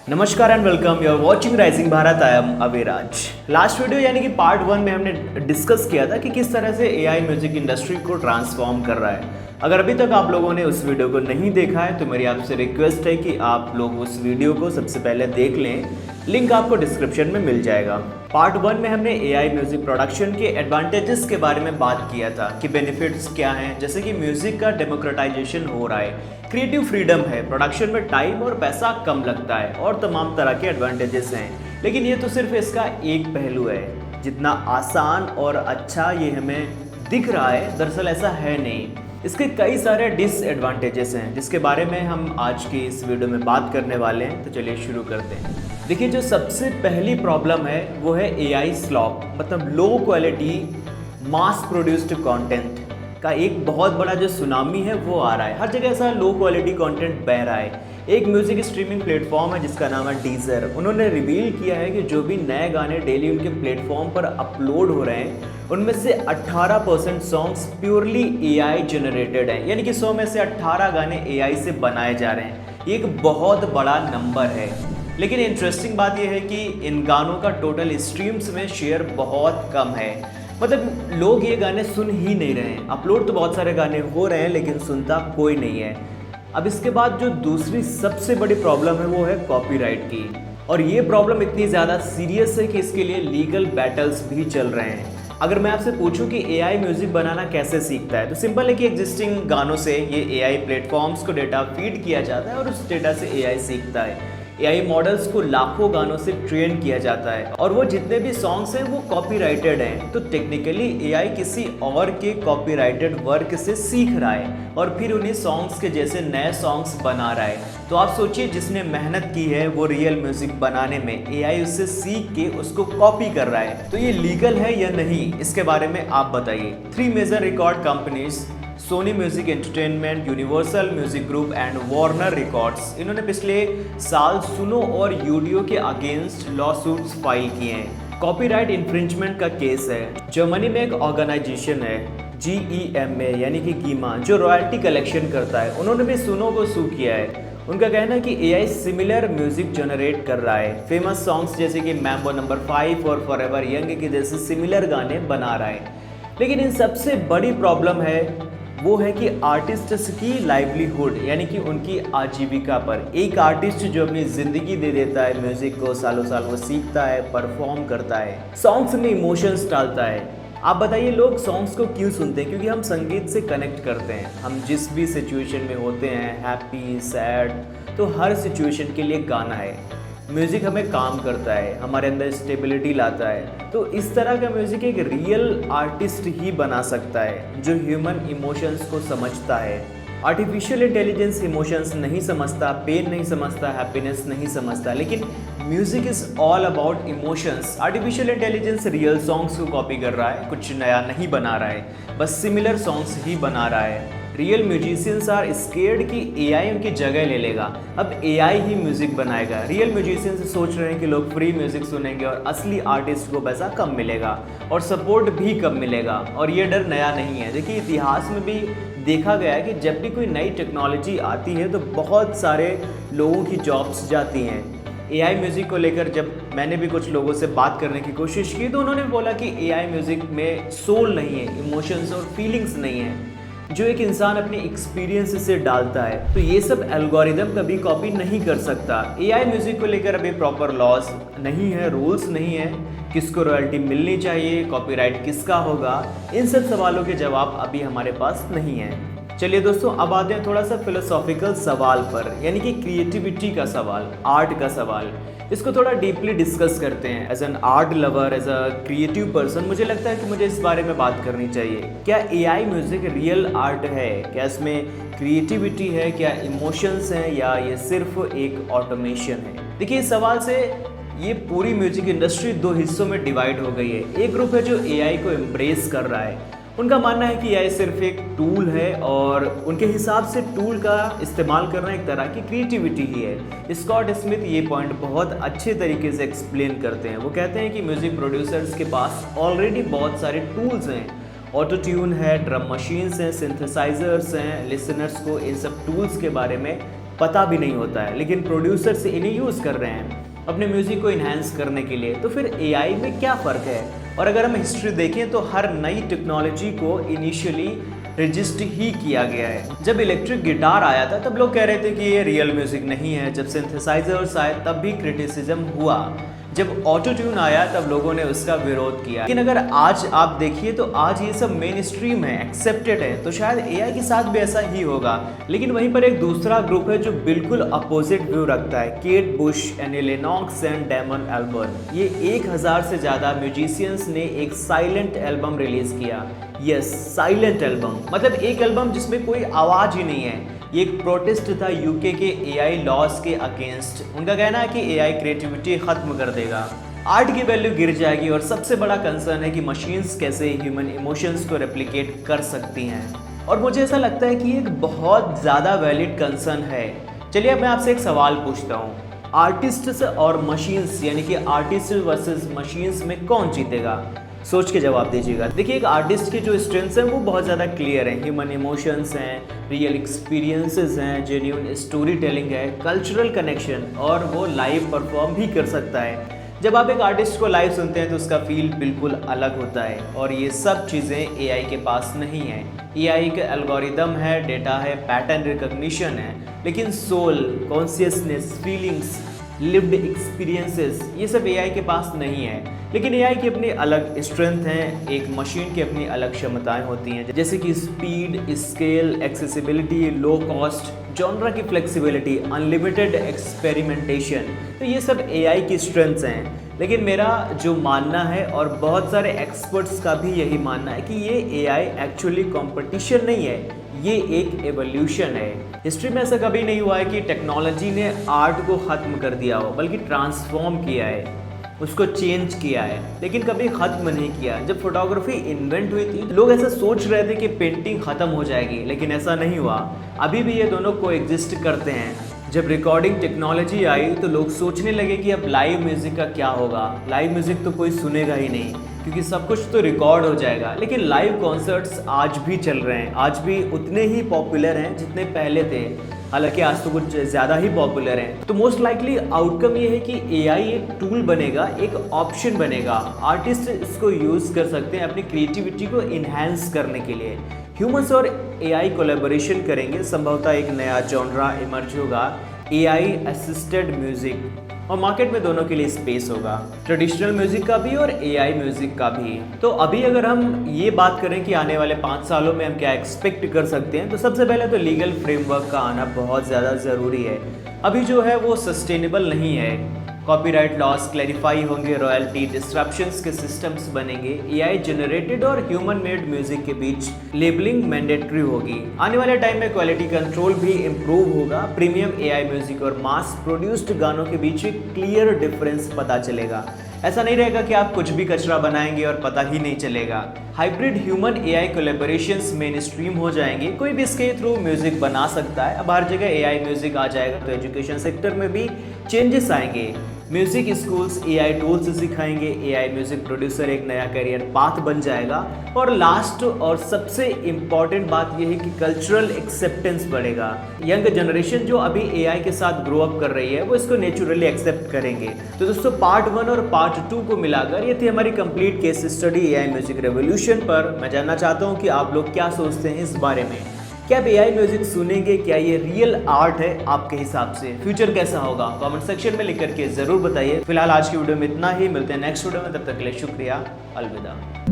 नमस्कार and welcome, you are watching Rising Bharat. I am Aviraj. Last video यानी कि part 1 में हमने डिस्कस किया था कि किस तरह से एआई म्यूजिक इंडस्ट्री को ट्रांसफॉर्म कर रहा है। अगर अभी तक आप लोगों ने उस वीडियो को नहीं देखा है तो मेरी आपसे रिक्वेस्ट है कि आप लोग उस वीडियो को सबसे पहले देख लें। लिंक आपको डिस्क्रिप्शन में मिल जाएगा। पार्ट 1 में हमने एआई म्यूजिक प्रोडक्शन के एडवांटेजेस के बारे में बात किया था कि बेनिफिट्स क्या हैं, जैसे कि म्यूजिक का डेमोक्रेटाइजेशन हो रहा है, क्रिएटिव फ्रीडम है, प्रोडक्शन में टाइम और पैसा कम लगता है और तमाम तरह के एडवांटेजेस हैं। लेकिन ये तो सिर्फ इसका एक पहलू है। जितना आसान और अच्छा ये हमें दिख रहा है, दरअसल ऐसा है नहीं। इसके कई सारे डिसएडवांटेजेस हैं जिसके बारे में हम आज की इस वीडियो में बात करने वाले हैं। तो चलिए शुरू करते हैं। देखिए, जो सबसे पहली प्रॉब्लम है वो है एआई स्लॉप, मतलब low quality mass produced content का एक बहुत बड़ा जो सुनामी है वो आ रहा है। हर जगह ऐसा लो क्वालिटी कंटेंट बह रहा है। एक म्यूजिक स्ट्रीमिंग प्लेटफॉर्म है जिसका नाम है डीजर। उन्होंने रिवील किया है कि जो भी नए गाने डेली उनके प्लेटफॉर्म पर अपलोड हो रहे हैं उनमें से 18% सॉन्ग्स प्योरली एआई जनरेटेड हैं, यानी कि 100 में से 18 गाने एआई से बनाए जा रहे हैं। ये एक बहुत बड़ा नंबर है। लेकिन इंटरेस्टिंग बात यह है कि इन गानों का टोटल स्ट्रीम्स में शेयर बहुत कम है। मतलब लोग ये गाने सुन ही नहीं रहे हैं। अपलोड तो बहुत सारे गाने हो रहे हैं लेकिन सुनता कोई नहीं है। अब इसके बाद जो दूसरी सबसे बड़ी प्रॉब्लम है वो है कॉपीराइट की। और ये प्रॉब्लम इतनी ज़्यादा सीरियस है कि इसके लिए लीगल बैटल्स भी चल रहे हैं। अगर मैं आपसे पूछूं कि एआई म्यूजिक बनाना कैसे सीखता है तो सिंपल है कि एग्जिस्टिंग गानों से ये एआई प्लेटफॉर्म्स को डेटा फीड किया जाता है और उस डेटा से एआई सीखता है। एआई मॉडल्स को लाखों गानों से ट्रेन किया जाता है और वो जितने भी सॉन्ग्स हैं वो कॉपीराइटेड हैं। तो टेक्निकली एआई किसी और के कॉपीराइटेड वर्क से सीख रहा है और फिर उन्हीं सॉन्ग्स के जैसे नए सॉन्ग्स बना रहा है। तो आप सोचिए, जिसने मेहनत की है वो रियल म्यूजिक बनाने में, एआई उससे सीख के उसको कॉपी कर रहा है। तो ये लीगल है या नहीं, इसके बारे में आप बताइए। 3 major record companies Sony Music Entertainment, Universal Music Group and Warner Records, इन्होंने पिछले साल सुनो और यूडियो के अगेंस्ट लॉ सूट्स फाइल किए हैं। कॉपीराइट इन्फ्रिंजमेंट का केस है। जर्मनी में एक ऑर्गेनाइजेशन है GEMA यानी कि गीमा, जो रॉयल्टी कलेक्शन करता है, उन्होंने भी सुनो को सू किया है। उनका कहना है कि एआई सिमिलर म्यूजिक जनरेट कर रहा है। फेमस सॉन्ग्स जैसे कि मैम्बो नंबर 5 और फॉरएवर यंग के जैसे सिमिलर गाने बना रहा है। लेकिन इन सबसे बड़ी प्रॉब्लम है वो है कि आर्टिस्ट्स की लाइवलीहुड, यानी कि उनकी आजीविका पर। एक आर्टिस्ट जो अपनी ज़िंदगी दे देता है म्यूज़िक को, सालों साल वो सीखता है, परफॉर्म करता है, सॉन्ग्स में इमोशंस डालता है। आप बताइए, लोग सॉन्ग्स को क्यों सुनते हैं? क्योंकि हम संगीत से कनेक्ट करते हैं। हम जिस भी सिचुएशन में होते हैं, हैप्पी, सैड, तो हर सिचुएशन के लिए गाना है। म्यूज़िक हमें काम करता है, हमारे अंदर स्टेबिलिटी लाता है। तो इस तरह का म्यूज़िक एक रियल आर्टिस्ट ही बना सकता है जो ह्यूमन इमोशंस को समझता है। आर्टिफिशियल इंटेलिजेंस इमोशंस नहीं समझता, पेन नहीं समझता, हैप्पीनेस नहीं समझता, लेकिन music is all about emotions. Artificial intelligence real songs को कॉपी कर रहा है, कुछ नया नहीं बना रहा है, बस सिमिलर सॉन्ग्स ही बना रहा है। रियल म्यूजिशियंस आर स्केर्ड कि एआई उनकी जगह ले लेगा। अब एआई ही म्यूजिक बनाएगा। रियल म्यूजिशियंस सोच रहे हैं कि लोग फ्री म्यूजिक सुनेंगे और असली आर्टिस्ट को पैसा कम मिलेगा और सपोर्ट भी कम मिलेगा। और ये डर नया नहीं है। देखिए, इतिहास में भी देखा गया है कि जब भी कोई नई टेक्नोलॉजी आती है तो बहुत सारे लोगों की जॉब्स जाती हैं। एआई म्यूज़िक को लेकर जब मैंने भी कुछ लोगों से बात करने की कोशिश की तो उन्होंने बोला कि एआई म्यूज़िक में सोल नहीं है, इमोशंस और फीलिंग्स नहीं है जो एक इंसान अपनी एक्सपीरियंस से डालता है। तो ये सब एल्गोरिदम कभी कॉपी नहीं कर सकता। एआई म्यूजिक को लेकर अभी प्रॉपर लॉज नहीं है, रूल्स नहीं है, किसको रॉयल्टी मिलनी चाहिए, कॉपीराइट किसका होगा, इन सब सवालों के जवाब अभी हमारे पास नहीं है। चलिए दोस्तों, अब आते हैं थोड़ा सा फिलोसॉफिकल सवाल पर, यानी कि क्रिएटिविटी का सवाल, आर्ट का सवाल। इसको थोड़ा डीपली डिस्कस करते हैं। As an art lover, as a creative person, मुझे लगता है कि मुझे इस बारे में बात करनी चाहिए। क्या एआई म्यूजिक रियल आर्ट है? क्या इसमें क्रिएटिविटी है? क्या इमोशंस हैं? या ये सिर्फ एक ऑटोमेशन है? देखिए, इस सवाल से ये पूरी म्यूजिक इंडस्ट्री 2 हिस्सों में डिवाइड हो गई है। एक ग्रुप है जो एआई को एम्ब्रेस कर रहा है। उनका मानना है कि एआई सिर्फ एक टूल है और उनके हिसाब से टूल का इस्तेमाल करना एक तरह की क्रिएटिविटी ही है। स्कॉट स्मिथ ये पॉइंट बहुत अच्छे तरीके से एक्सप्लेन करते हैं। वो कहते हैं कि म्यूज़िक प्रोड्यूसर्स के पास ऑलरेडी बहुत सारे टूल्स हैं। ऑटो ट्यून है, ड्रम मशीन्स हैं, सिंथेसाइजर्स हैं। लिसनर्स को इन सब टूल्स के बारे में पता भी नहीं होता है, लेकिन प्रोड्यूसर्स इन्हें यूज़ कर रहे हैं अपने म्यूज़िक को इन्हांस करने के लिए। तो फिर एआई में क्या फ़र्क है? और अगर हम हिस्ट्री देखें तो हर नई टेक्नोलॉजी को इनिशियली रजिस्ट ही किया गया है। जब इलेक्ट्रिक गिटार आया था तब लोग कह रहे थे कि ये रियल म्यूज़िक नहीं है। जब सिंथेसाइजर्स आए तब भी क्रिटिसिज्म हुआ। जब ऑटो ट्यून आया तब लोगों ने उसका विरोध किया। लेकिन अगर आज आप देखिए तो आज ये सब मेन स्ट्रीम है, एक्सेप्टेड है, तो शायद एआई के साथ भी ऐसा ही होगा। लेकिन वहीं पर एक दूसरा ग्रुप है जो बिल्कुल अपोजिट व्यू रखता है। Kate Bush, Annie Lennox and Damon Albarn, ये 1000 से ज़्यादा म्यूजिशियंस ने एक साइलेंट एल्बम रिलीज किया। यस, साइलेंट एल्बम, मतलब एक एल्बम जिसमें कोई आवाज़ ही नहीं है। ये एक प्रोटेस्ट था यूके के एआई लॉस के अगेंस्ट। उनका कहना है कि एआई क्रिएटिविटी खत्म कर देगा, आर्ट की वैल्यू गिर जाएगी, और सबसे बड़ा कंसर्न है कि मशीन्स कैसे ह्यूमन इमोशंस को रेप्लिकेट कर सकती हैं। और मुझे ऐसा लगता है कि ये एक बहुत ज़्यादा वैलिड कंसर्न है। चलिए अब मैं आपसे एक सवाल पूछता हूँ, आर्टिस्ट्स और मशीन्स, यानी कि आर्टिस्ट वर्सेस मशीन्स में कौन जीतेगा? सोच के जवाब दीजिएगा। देखिए, एक आर्टिस्ट के जो स्ट्रेंथ्स हैं वो बहुत ज़्यादा क्लियर हैं। ह्यूमन इमोशंस हैं, रियल एक्सपीरियंसेस हैं, जेन्युइन स्टोरी टेलिंग है, कल्चरल कनेक्शन, और वो लाइव परफॉर्म भी कर सकता है। जब आप एक आर्टिस्ट को लाइव सुनते हैं तो उसका फील बिल्कुल अलग होता है, और ये सब चीज़ें एआई के पास नहीं है। एआई का एल्गोरिदम है, डेटा है, पैटर्न रिकॉग्निशन है, लेकिन soul, consciousness, feelings, lived experiences, ये सब एआई के पास नहीं है। लेकिन एआई की अपनी अलग स्ट्रेंथ हैं, एक मशीन की अपनी अलग क्षमताएं होती हैं, जैसे कि speed, scale, accessibility, low cost, genre की फ्लेक्सिबिलिटी, अनलिमिटेड एक्सपेरिमेंटेशन। तो ये सब एआई की स्ट्रेंथ्स हैं। लेकिन मेरा जो मानना है, और बहुत सारे एक्सपर्ट्स का भी यही मानना है, कि ये एआई एक्चुअली कंपटीशन नहीं है, ये एक एवोल्यूशन है। हिस्ट्री में ऐसा कभी नहीं हुआ है कि टेक्नोलॉजी ने आर्ट को ख़त्म कर दिया हो, बल्कि ट्रांसफॉर्म किया है, उसको चेंज किया है, लेकिन कभी ख़त्म नहीं किया। जब फोटोग्राफी इन्वेंट हुई थी लोग ऐसा सोच रहे थे कि पेंटिंग ख़त्म हो जाएगी, लेकिन ऐसा नहीं हुआ। अभी भी ये दोनों कोएग्जिस्ट करते हैं। जब रिकॉर्डिंग टेक्नोलॉजी आई तो लोग सोचने लगे कि अब लाइव म्यूज़िक का क्या होगा। लाइव म्यूज़िक तो कोई सुनेगा ही नहीं, क्योंकि सब कुछ तो रिकॉर्ड हो जाएगा। लेकिन लाइव कॉन्सर्ट्स आज भी चल रहे हैं, आज भी उतने ही पॉपुलर हैं जितने पहले थे, हालांकि आज तो कुछ ज़्यादा ही पॉपुलर हैं। तो मोस्ट लाइकली आउटकम ये है कि एआई एक टूल बनेगा, एक ऑप्शन बनेगा। आर्टिस्ट इसको यूज़ कर सकते हैं अपनी क्रिएटिविटी को इन्हांस करने के लिए। ह्यूमंस और एआई कोलैबोरेशन करेंगे, संभवतः एक नया जॉनरा इमर्ज होगा, एआई असिस्टेड म्यूजिक, और मार्केट में दोनों के लिए स्पेस होगा, ट्रेडिशनल म्यूजिक का भी और एआई म्यूजिक का भी। तो अभी अगर हम ये बात करें कि आने वाले 5 सालों में हम क्या एक्सपेक्ट कर सकते हैं, तो सबसे पहले तो लीगल फ्रेमवर्क का आना बहुत ज़्यादा ज़रूरी है। अभी जो है वो सस्टेनेबल नहीं है। कॉपीराइट लॉस क्लैरिफाई होंगे, रॉयल्टी डिस्ट्रप्शंस के सिस्टम्स बनेंगे, एआई जनरेटेड और ह्यूमन मेड म्यूजिक के बीच लेबलिंग मैंडेटरी होगी। आने वाले टाइम में क्वालिटी कंट्रोल भी इम्प्रूव होगा, प्रीमियम एआई म्यूजिक और मास प्रोड्यूस्ड गानों के बीच एक क्लियर डिफरेंस पता चलेगा। ऐसा नहीं रहेगा कि आप कुछ भी कचरा बनाएंगे और पता ही नहीं चलेगा। Hybrid human AI collaborations main stream हो जाएंगे, कोई भी इसके थ्रू म्यूजिक बना सकता है। अब हर जगह एआई म्यूजिक आ जाएगा तो एजुकेशन सेक्टर में भी चेंजेस आएंगे। म्यूजिक स्कूल्स एआई टूल्स सिखाएंगे, एआई म्यूजिक प्रोड्यूसर एक नया करियर पाथ बन जाएगा। और लास्ट और सबसे इम्पॉर्टेंट बात यह है कि कल्चरल एक्सेप्टेंस बढ़ेगा। यंग जनरेशन जो अभी एआई के साथ ग्रो अप कर रही है वो इसको नेचुरली एक्सेप्ट करेंगे। तो दोस्तों, पार्ट 1 और पार्ट 2 को मिलाकर ये थी हमारी complete case study AI music revolution पर। मैं जानना चाहता हूँ कि आप लोग क्या सोचते हैं इस बारे में। क्या आप एआई म्यूजिक सुनेंगे? क्या ये रियल आर्ट है आपके हिसाब से? फ्यूचर कैसा होगा? कमेंट सेक्शन में लिख करके जरूर बताइए। फिलहाल आज की वीडियो में इतना ही, मिलते हैं नेक्स्ट वीडियो में, तब तक के लिए शुक्रिया, अलविदा।